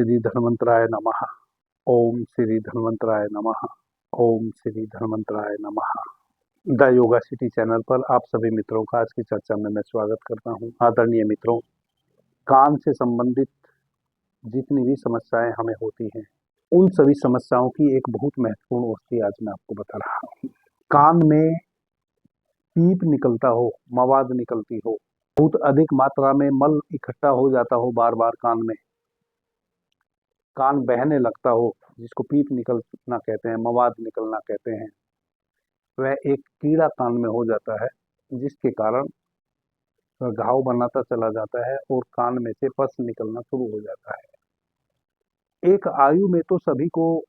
श्री धन्वंतराय नमः। ओम श्री धन्वंतराय नमः। ओम श्री धन्वंतराय नमः। द योगा सिटी चैनल पर आप सभी मित्रों का आज की चर्चा में मैं स्वागत करता हूं। आदरणीय मित्रों, कान से संबंधित जितनी भी समस्याएं हमें होती हैं, उन सभी समस्याओं की एक बहुत महत्वपूर्ण औषधि आज मैं आपको बता रहा हूं। कान में पीप निकलता हो, मवाद निकलती हो, बहुत अधिक मात्रा में मल इकट्ठा हो जाता हो बार बार कान में, कान बहने लगता हो, जिसको पीप निकलना कहते हैं, मवाद निकलना कहते हैं, वह एक कीड़ा कान में हो जाता है, जिसके कारण वह घाव बनाता चला जाता है और कान में से पस निकलना शुरू हो जाता है। एक आयु में तो सभी को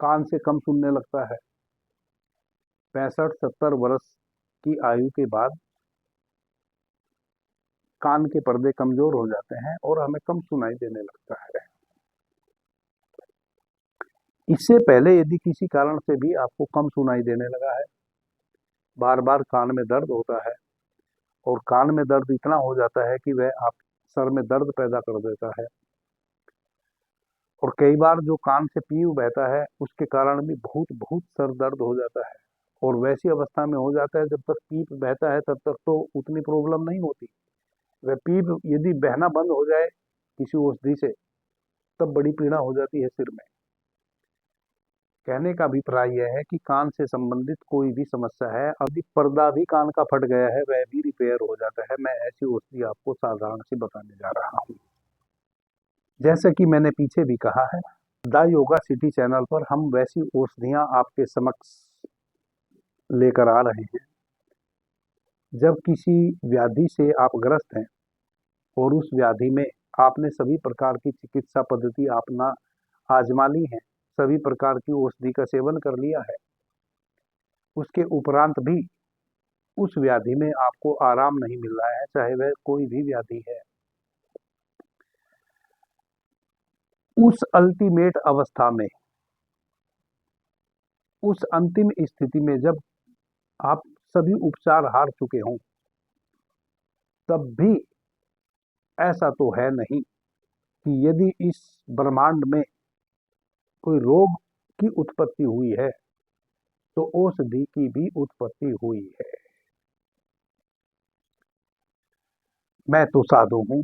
कान से कम सुनने लगता है। 65-70 वर्ष की आयु के बाद कान के पर्दे कमजोर हो जाते हैं और हमें कम सुनाई देने लगता है। इससे पहले यदि किसी कारण से भी आपको कम सुनाई देने लगा है, बार बार कान में दर्द होता है और कान में दर्द इतना हो जाता है कि वह आप सर में दर्द पैदा कर देता है, और कई बार जो कान से पीप बहता है उसके कारण भी बहुत बहुत सर दर्द हो जाता है, और वैसी अवस्था में हो जाता है जब तक पीप बहता है तब तक तो उतनी प्रॉब्लम नहीं होती। वह पीप यदि बहना बंद हो जाए किसी औषधि से, तब बड़ी पीड़ा हो जाती है सिर में। कहने का अभिप्राय यह है कि कान से संबंधित कोई भी समस्या है, यदि पर्दा भी कान का फट गया है, वह भी रिपेयर हो जाता है। मैं ऐसी औषधि आपको साधारण सी बताने जा रहा हूँ। जैसे कि मैंने पीछे भी कहा है, द योगा सिटी चैनल पर हम वैसी औषधियां आपके समक्ष लेकर आ रहे हैं। जब किसी व्याधि से आप ग्रस्त हैं और उस व्याधि में आपने सभी प्रकार की चिकित्सा पद्धति अपना आजमा ली है, सभी प्रकार की औषधि का सेवन कर लिया है, उसके उपरांत भी उस व्याधि में आपको आराम नहीं मिल रहा है, चाहे वह कोई भी व्याधि है, उस अल्टीमेट अवस्था में, उस अंतिम स्थिति में जब आप सभी उपचार हार चुके हों, तब भी ऐसा तो है नहीं कि यदि इस ब्रह्मांड में कोई रोग की उत्पत्ति हुई है तो औषधि की भी उत्पत्ति हुई है। मैं तो साधु हूं।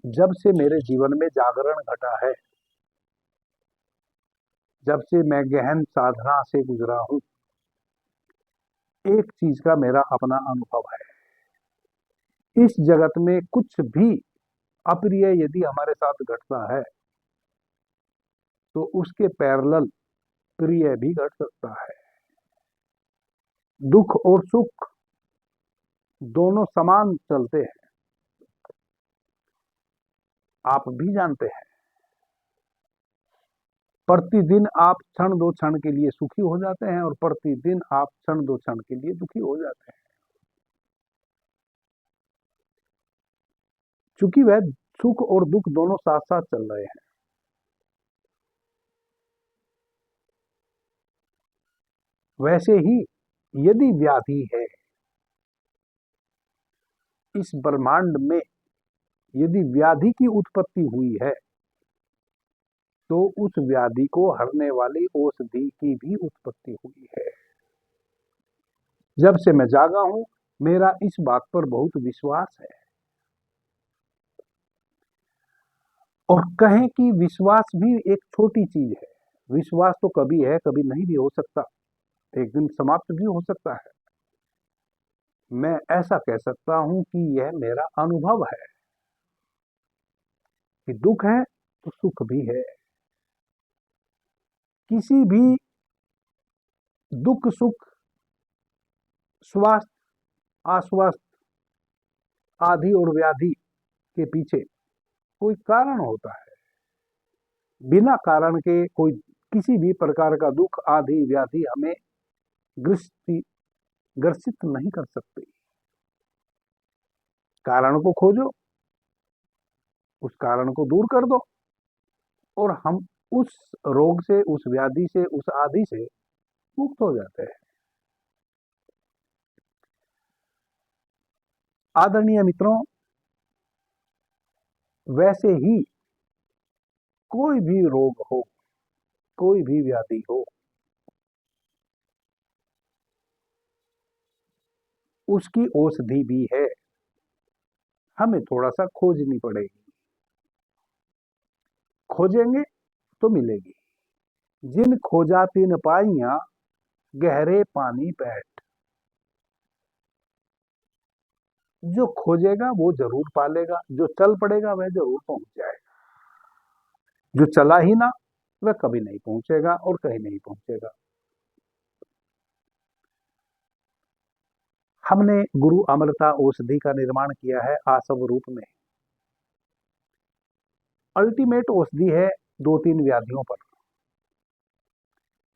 जब से मेरे जीवन में जागरण घटा है, जब से मैं गहन साधना से गुजरा हूं, एक चीज का मेरा अपना अनुभव है। इस जगत में कुछ भी अप्रिय यदि हमारे साथ घटता है तो उसके पैरेलल प्रिय भी घट सकता है। दुख और सुख दोनों समान चलते हैं, आप भी जानते हैं। प्रतिदिन आप क्षण दो क्षण के लिए सुखी हो जाते हैं और प्रतिदिन आप क्षण दो क्षण के लिए दुखी हो जाते हैं, क्योंकि वह सुख और दुख दोनों साथ साथ चल रहे हैं। वैसे ही यदि व्याधि है इस ब्रह्मांड में, यदि व्याधि की उत्पत्ति हुई है तो उस व्याधि को हरने वाली औषधि की भी उत्पत्ति हुई है। जब से मैं जागा हूं, मेरा इस बात पर बहुत विश्वास है, और कहें कि विश्वास भी एक छोटी चीज है। विश्वास तो कभी है कभी नहीं भी हो सकता, एक दिन समाप्त भी हो सकता है। मैं ऐसा कह सकता हूं कि यह मेरा अनुभव है कि दुख है तो सुख भी है। किसी भी दुख सुख, स्वास्थ्य अस्वस्थ आदि और व्याधि के पीछे कोई कारण होता है। बिना कारण के कोई किसी भी प्रकार का दुख आदि व्याधि हमें ग्रसित नहीं कर सकते। कारण को खोजो, उस कारण को दूर कर दो, और हम उस रोग से, उस व्याधि से, उस आदि से मुक्त हो जाते हैं। आदरणीय मित्रों, वैसे ही कोई भी रोग हो, कोई भी व्याधि हो, उसकी औषधि भी है, हमें थोड़ा सा खोजनी पड़ेगी। खोजेंगे तो मिलेगी। जिन खोजा तिन पाइया, गहरे पानी बैठ। जो खोजेगा वो जरूर पालेगा, जो चल पड़ेगा वह जरूर पहुंच जाएगा। जो चला ही ना, वह कभी नहीं पहुंचेगा और कहीं नहीं पहुंचेगा। हमने गुरु अमृता औषधि का निर्माण किया है आसव रूप में। अल्टीमेट औषधि है दो तीन व्याधियों पर।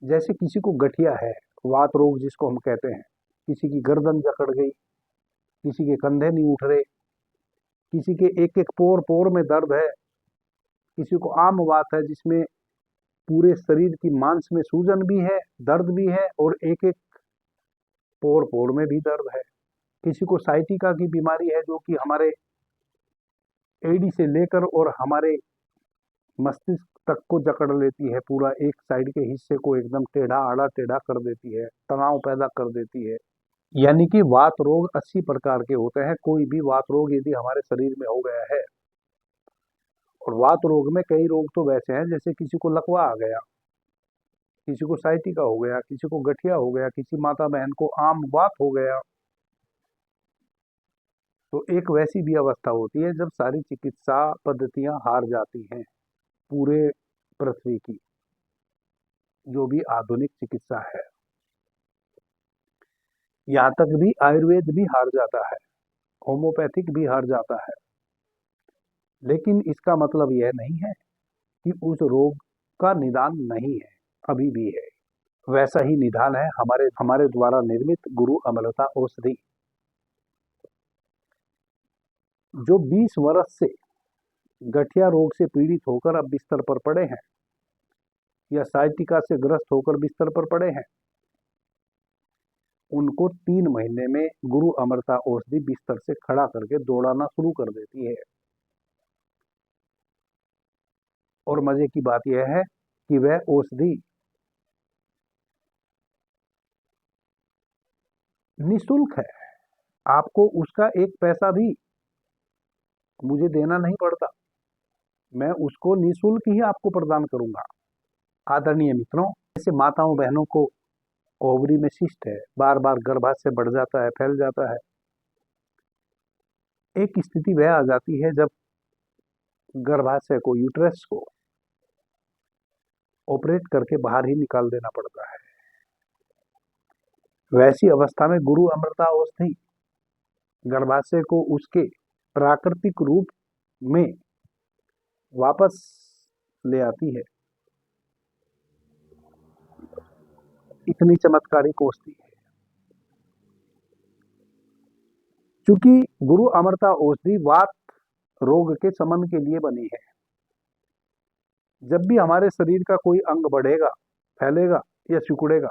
जैसे किसी को गठिया है, वात रोग जिसको हम कहते हैं, किसी की गर्दन जकड़ गई, किसी के कंधे नहीं उठ रहे, किसी के एक एक पोर पोर में दर्द है, किसी को आम वात है जिसमें पूरे शरीर की मांस में सूजन भी है, दर्द भी है और एक एक पोर पोर में भी दर्द है। किसी को साइटिका की बीमारी है जो कि हमारे एडी से लेकर और हमारे मस्तिष्क तक को जकड़ लेती है, पूरा एक साइड के हिस्से को एकदम टेढ़ा आड़ा टेढ़ा कर देती है, तनाव पैदा कर देती है। यानी कि वात रोग 80 प्रकार के होते हैं। कोई भी वात रोग यदि हमारे शरीर में हो गया है, और वात रोग में कई रोग तो वैसे हैं जैसे किसी को लकवा आ गया, किसी को साइटिका हो गया, किसी को गठिया हो गया, किसी माता बहन को आम वात हो गया। तो एक वैसी भी अवस्था होती है जब सारी चिकित्सा पद्धतियां हार जाती हैं, पूरे पृथ्वी की जो भी आधुनिक चिकित्सा है। यहाँ तक भी आयुर्वेद भी हार जाता है, होम्योपैथिक भी हार जाता है। लेकिन इसका मतलब यह नहीं है कि उस रोग का निदान नहीं है, अभी भी है। वैसा ही निदान है हमारे हमारे द्वारा निर्मित गुरु अमृता औषधि। जो 20 वर्ष से गठिया रोग से पीड़ित होकर अब बिस्तर पर पड़े हैं, या साइटिका से ग्रस्त होकर बिस्तर पर पड़े हैं, उनको 3 महीने में गुरु अमृता औषधि बिस्तर से खड़ा करके दौड़ाना शुरू कर देती है। और मजे की बात यह है कि वह औषधि निःशुल्क है। आपको उसका एक पैसा भी मुझे देना नहीं पड़ता, मैं उसको निःशुल्क ही आपको प्रदान करूंगा। आदरणीय मित्रों, जैसे माताओं बहनों को ओवरी में सिस्ट है, बार बार गर्भाशय बढ़ जाता है, फैल जाता है। एक स्थिति वह आ जाती है जब गर्भाशय को, यूट्रस को ऑपरेट करके बाहर ही निकाल देना पड़ता है। वैसी अवस्था में गुरु अमृता औषधि गर्भाशय को उसके प्राकृतिक रूप में वापस ले आती है। इतनी चमत्कारिक औषधि है। चूंकि गुरु अमृता औषधि वात रोग के शमन के लिए बनी है। जब भी हमारे शरीर का कोई अंग बढ़ेगा, फैलेगा या सिकुड़ेगा,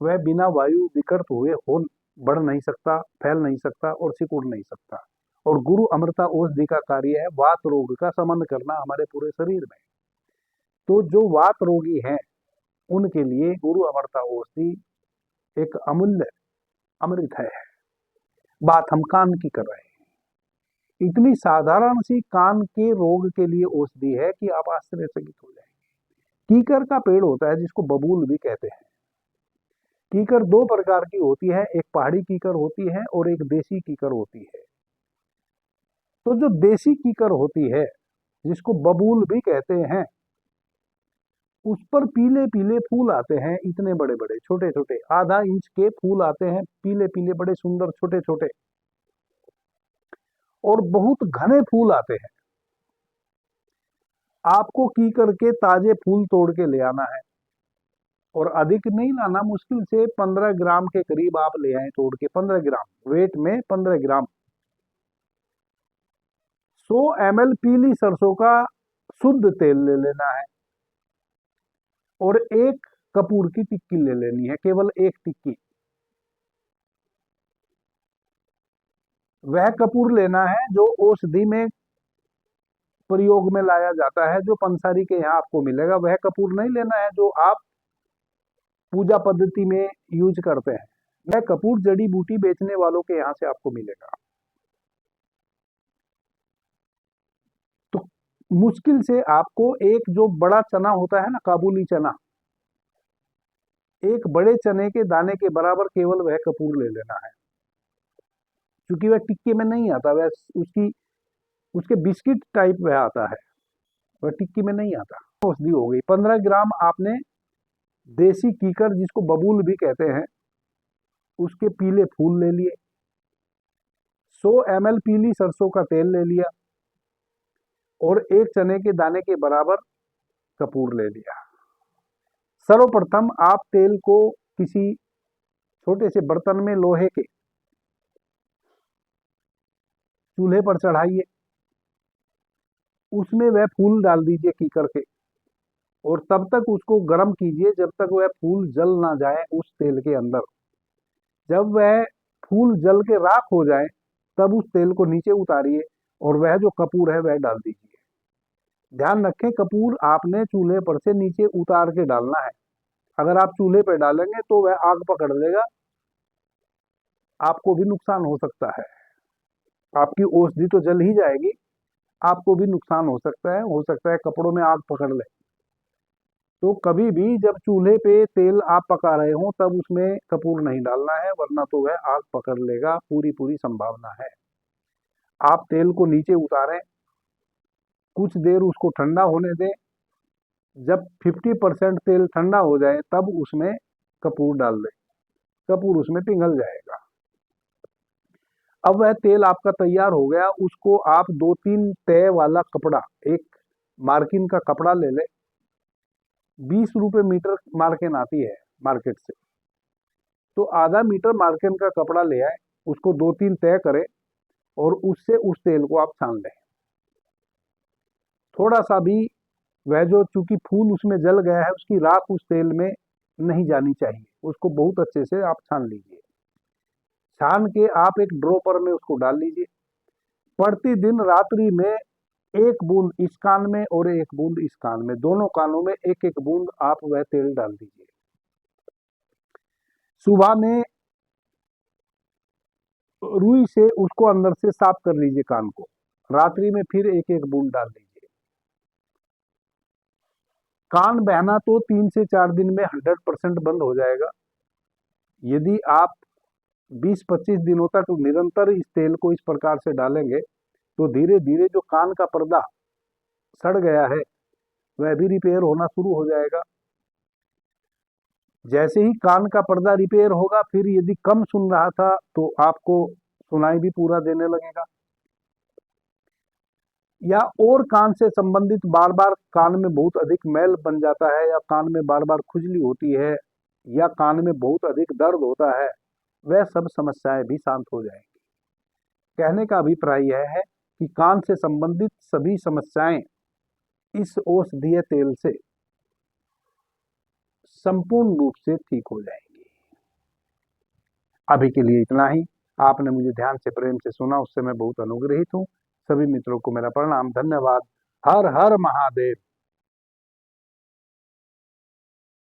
वह बिना वायु विकृत हुए हो बढ़ नहीं सकता, फैल नहीं सकता और सिकुड़ नहीं सकता। और गुरु अमृता औषधि का कार्य है वात रोग का शमन करना हमारे पूरे शरीर में। तो जो वात रोगी हैं उनके लिए गुरु अमृता औषधि एक अमूल्य अमृत है। बात हम कान की कर रहे हैं। इतनी साधारण सी कान के रोग के लिए औषधि है कि आप आश्चर्यचकित हो जाएंगे। कीकर का पेड़ होता है जिसको बबूल भी कहते हैं। कीकर दो प्रकार की होती है, एक पहाड़ी कीकर होती है और एक देसी कीकर होती है। तो जो देसी कीकर होती है, जिसको बबूल भी कहते हैं, उस पर पीले पीले फूल आते हैं, इतने बड़े बड़े, छोटे छोटे, आधा इंच के फूल आते हैं, पीले पीले बड़े सुंदर छोटे छोटे, और बहुत घने फूल आते हैं। आपको कीकर के ताजे फूल तोड़ के ले आना है, और अधिक नहीं लाना, मुश्किल से 15 ग्राम के करीब आप ले आए तोड़ के। 15 ग्राम वेट में 15 ग्राम। 100 ml पीली सरसों का शुद्ध तेल ले लेना है, और एक कपूर की टिक्की ले लेनी है, केवल एक टिक्की। वह कपूर लेना है जो औषधि में प्रयोग में लाया जाता है, जो पंसारी के यहाँ आपको मिलेगा वह कपूर नहीं लेना है जो आप पूजा पद्धति में यूज करते हैं। वह कपूर जड़ी बूटी बेचने वालों के यहाँ से आपको मिलेगा। तो मुश्किल से आपको एक जो बड़ा चना होता है ना, काबुली चना, एक बड़े चने के दाने के बराबर केवल वह कपूर ले लेना है। क्योंकि वह टिक्के में नहीं आता, वह उसकी उसके बिस्किट टाइप वह आता है, वह टिक्की में नहीं आता। औषधि हो गई। 15 ग्राम आपने देसी कीकर, जिसको बबूल भी कहते हैं, उसके पीले फूल ले लिए। 100 ml पीली सरसों का तेल ले लिया और एक चने के दाने के बराबर कपूर ले लिया। सर्वप्रथम आप तेल को किसी छोटे से बर्तन में लोहे के चूल्हे पर चढ़ाइए। उसमें वह फूल डाल दीजिए कीकर के और तब तक उसको गर्म कीजिए जब तक वह फूल जल ना जाए उस तेल के अंदर। जब वह फूल जल के राख हो जाए तब उस तेल को नीचे उतारिए और वह जो कपूर है वह डाल दीजिए। ध्यान रखें, कपूर आपने चूल्हे पर से नीचे उतार के डालना है। अगर आप चूल्हे पर डालेंगे तो वह आग पकड़ लेगा, आपको भी नुकसान हो सकता है। आपकी औषधि तो जल ही जाएगी, आपको भी नुकसान हो सकता है कपड़ों में आग पकड़ ले। तो कभी भी जब चूल्हे पे तेल आप पका रहे हो तब उसमें कपूर नहीं डालना है, वरना तो वह आग पकड़ लेगा, पूरी पूरी संभावना है। आप तेल को नीचे उतारें, कुछ देर उसको ठंडा होने दें। जब 50% तेल ठंडा हो जाए तब उसमें कपूर डाल दें, कपूर उसमें पिघल जाएगा। अब वह तेल आपका तैयार हो गया, उसको आप 2-3 तय वाला कपड़ा, एक मार्किन का कपड़ा ले ले। 20 रुपए मीटर मार्किन आती है मार्केट से, तो आधा मीटर मार्किन का कपड़ा ले आए, उसको 2-3 तय करें और उससे उस तेल को आप छान लें। थोड़ा सा भी वह जो, चूंकि फूल उसमें जल गया है, उसकी राख उस तेल में नहीं जानी चाहिए, उसको बहुत अच्छे से आप छान लीजिए। छान के आप एक ड्रॉपर में उसको डाल लीजिए। प्रतिदिन रात्रि में एक बूंद इस कान में और एक बूंद इस कान में, दोनों कानों में एक एक बूंद आप वह तेल डाल दीजिए। सुबह में रुई से उसको अंदर से साफ कर लीजिए कान को। रात्रि में फिर एक एक बूंद डाल दीजिए। कान बहना तो 3 से 4 दिन में 100% बंद हो जाएगा। यदि आप 20-25 दिनों तक निरंतर इस तेल को इस प्रकार से डालेंगे तो धीरे धीरे जो कान का पर्दा सड़ गया है वह भी रिपेयर होना शुरू हो जाएगा। जैसे ही कान का पर्दा रिपेयर होगा, फिर यदि कम सुन रहा था तो आपको सुनाई भी पूरा देने लगेगा। या और कान से संबंधित बार बार कान में बहुत अधिक मैल बन जाता है, या कान में बार बार खुजली होती है, या कान में बहुत अधिक दर्द होता है, वह सब समस्याएं भी शांत हो जाएंगी। कहने का अभिप्राय यह है कि कान से संबंधित सभी समस्याएं इस औषधीय तेल से संपूर्ण रूप से ठीक हो जाएंगी। अभी के लिए इतना ही। आपने मुझे ध्यान से प्रेम से सुना, उससे मैं बहुत अनुग्रहित हूँ। सभी मित्रों को मेरा प्रणाम, धन्यवाद। हर हर महादेव।